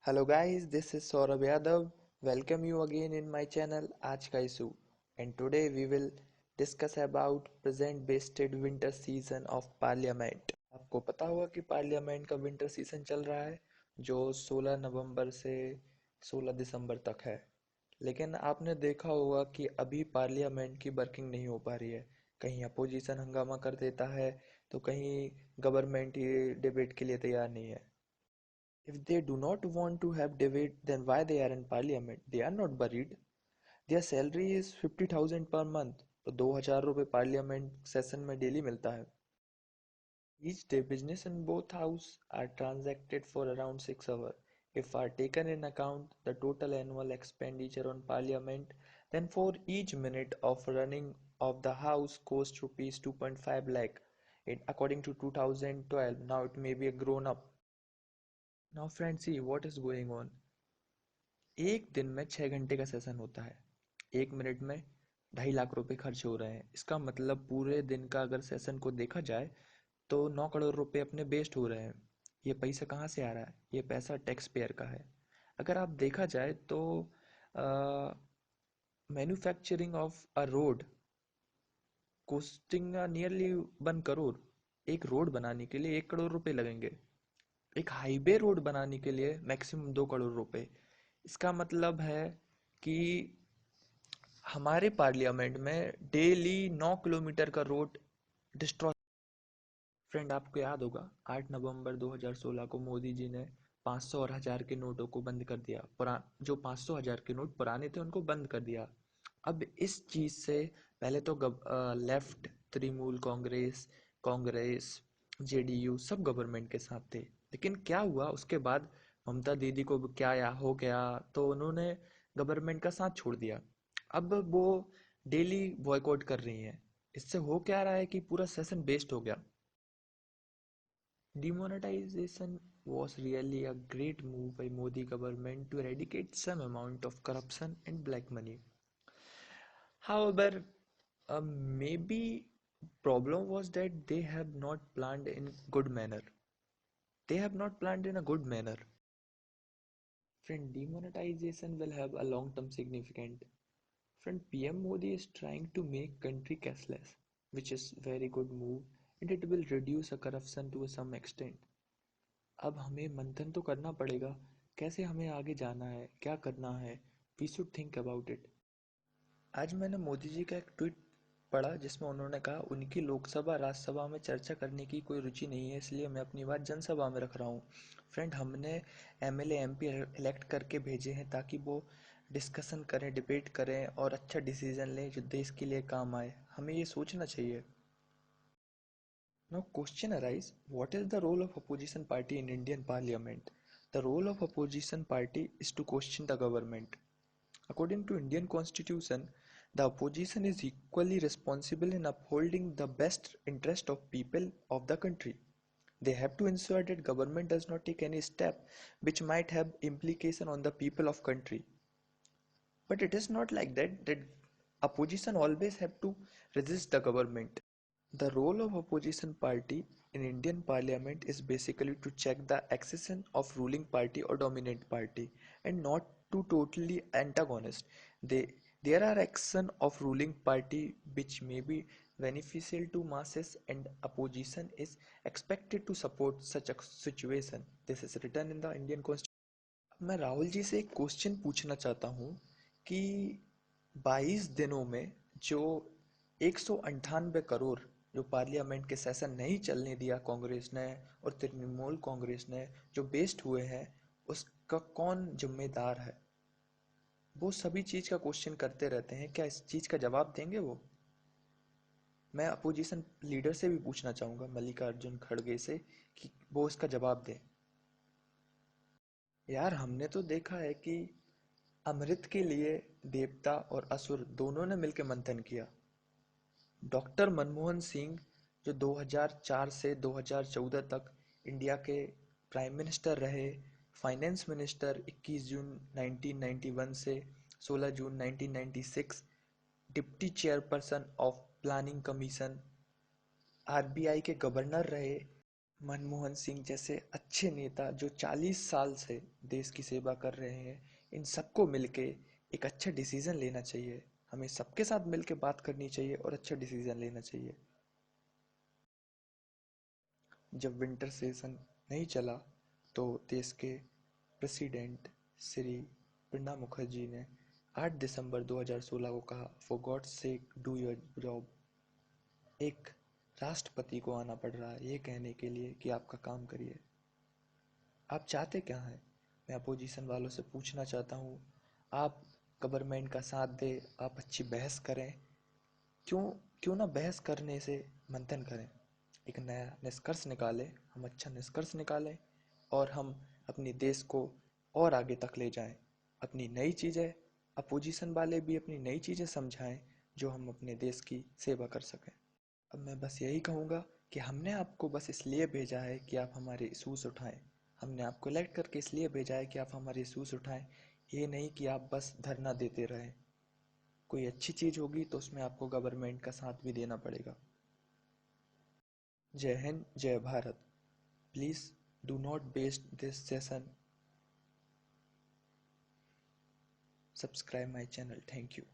Hello guys, this is Saurabh Yadav. Welcome you again in my channel Aaj Ka Issue. And today we will discuss about present wasted winter season of Parliament. आपको पता होगा कि parliament का winter season चल रहा है जो 16 नवंबर से 16 दिसंबर तक है। लेकिन आपने देखा होगा कि अभी पार्लियामेंट की वर्किंग नहीं हो पा रही है। कहीं अपोजिशन हंगामा कर देता है तो कहीं गवर्नमेंट ही डिबेट के लिए तैयार नहीं है। If they do not want to have debate, then why they are in parliament? They are not buried. Their salary is 50,000 per month. तो 2,000 रुपये पार्लियामेंट सेशन में डेली मिलता है. Each day business in both house are transacted for around 6 hours. If are taken in account the total annual expenditure on parliament, then for each minute of running of the house cost rupees 2.5 lakh. It, according to 2012, now it may be a grown up. Now friends, see what is going on. एक दिन में 6 घंटे का session होता है। 1 minute में 2.5 लाख रुपए खर्च हो रहे हैं। इसका मतलब पूरे दिन का अगर सेशन को देखा जाए तो 9 करोड़ रुपए अपने वेस्ट हो रहे हैं। ये पैसा कहाँ से आ रहा है? ये पैसा टैक्स पेयर का है। अगर आप देखा जाए तो manufacturing of a road costing nearly 1 crore. एक रोड बनाने के लिए 1 करोड़ रुपए लगेंगे। एक हाईवे रोड बनाने के लिए मैक्सिमम 2 करोड़ रुपए। इसका मतलब है कि हमारे पार्लियामेंट में डेली 9 किलोमीटर का रोड डिस्ट्रॉय। फ्रेंड, आपको याद होगा 8 नवंबर 2016 को मोदी जी ने 500 और 1000 के नोटों को बंद कर दिया। जो 500 1000 के नोट पुराने थे उनको बंद कर दिया। अब इस चीज़ से पहले तो लेफ्ट, तृणमूल कांग्रेस, कांग्रेस, जेडीयू सब गवर्नमेंट के साथ थे। लेकिन क्या हुआ उसके बाद? ममता दीदी को क्या या हो गया तो उन्होंने गवर्नमेंट का साथ छोड़ दिया। अब वो डेली बॉयकॉट कर रही हैं। इससे हो क्या रहा है कि पूरा सेशन वेस्ट हो गया। Demonetization was really a great move by Modi government to eradicate some amount of corruption and black money. However, maybe problem was that they have not planned in good manner. They have not planned in a good manner. Friend, demonetization will have a long-term significance. Friend, PM Modi is trying to make country cashless, which is very good move, and it will reduce a corruption to some extent. अब हमें मंथन तो करना पड़ेगा, कैसे हमें आगे जाना है, क्या करना है। We should think about it. आज मैंने मोदी जी का एक ट्वीट पढ़ा जिसमें उन्होंने कहा उनकी लोकसभा राज्यसभा में चर्चा करने की कोई रुचि नहीं है, इसलिए मैं अपनी बात जनसभा में रख रहा हूँ। फ्रेंड, हमने एमएलए एमपी इलेक्ट करके भेजे हैं ताकि वो डिस्कशन करें, डिबेट करें और अच्छा डिसीजन लें जो देश के लिए काम आए। हमें ये सोचना चाहिए। Now question arise, what is the role of opposition party in Indian parliament? The role of opposition party is to question the government. According to Indian constitution, the opposition is equally responsible in upholding the best interest of people of the country. They have to ensure that government does not take any step which might have implication on the people of country. But it is not like that opposition always have to resist the government. The role of opposition party in Indian parliament is basically to check the accession of ruling party or dominant party and not to totally antagonist. There are action of ruling party which may be beneficial to masses and opposition is expected to support such a situation. This is written in the Indian Constitution. मैं राहुल जी से एक question पूछना चाहता हूँ कि 22 दिनों में जो 198 करोड़ जो पार्लियामेंट के सेशन नहीं चलने दिया कांग्रेस ने और तृणमूल कांग्रेस ने जो वेस्ट हुए हैं, उसका कौन जिम्मेदार है? वो सभी चीज़ का क्वेश्चन करते रहते हैं, क्या इस चीज़ का जवाब देंगे वो? मैं अपोजिशन लीडर से भी पूछना चाहूँगा, मल्लिकार्जुन खड़गे से, कि वो इसका जवाब दें। यार, हमने तो देखा है कि अमृत के लिए देवता और असुर दोनों ने मिलकर मंथन किया। डॉक्टर मनमोहन सिंह जो 2004 से 2014 तक इंडिया के प्राइम मिनिस्टर रहे, फाइनेंस मिनिस्टर 21 जून 1991 से 16 जून 1996, deputy chairperson of planning commission, RBI के गवर्नर रहे, मनमोहन सिंह जैसे अच्छे नेता जो 40 साल से देश की सेवा कर रहे हैं, इन सबको मिलके एक अच्छा डिसीजन लेना चाहिए। हमें सबके साथ मिलके बात करनी चाहिए और अच्छा डिसीजन लेना चाहिए। जब विंटर सेशन नहीं चला तो देश के प्रेसिडेंट श्री प्रणब मुखर्जी ने 8 दिसंबर 2016 को कहा, for God sake do your job. एक राष्ट्रपति को आना पड़ रहा है ये कहने के लिए कि आपका काम करिए। आप चाहते क्या हैं? मैं अपोजिशन वालों से पूछना चाहता हूँ। आप गवर्नमेंट का साथ दें, आप अच्छी बहस करें। क्यों क्यों ना बहस करने से मंथन करें, एक नया निष्कर्ष निकालें, हम अच्छा निष्कर्ष निकालें और हम अपने देश को और आगे तक ले जाएं। अपनी नई चीज़ें, अपोजिशन वाले भी अपनी नई चीज़ें समझाएं जो हम अपने देश की सेवा कर सकें। अब मैं बस यही कहूँगा कि हमने आपको बस इसलिए भेजा है कि आप हमारे इश्यूज़ उठाएं। हमने आपको इलेक्ट करके इसलिए भेजा है कि आप हमारे इश्यूज़ उठाएं, ये नहीं कि आप बस धरना देते रहें। कोई अच्छी चीज़ होगी तो उसमें आपको गवर्नमेंट का साथ भी देना पड़ेगा। जय हिंद, जय Bharat. Please do not waste this session. Subscribe my channel. Thank you.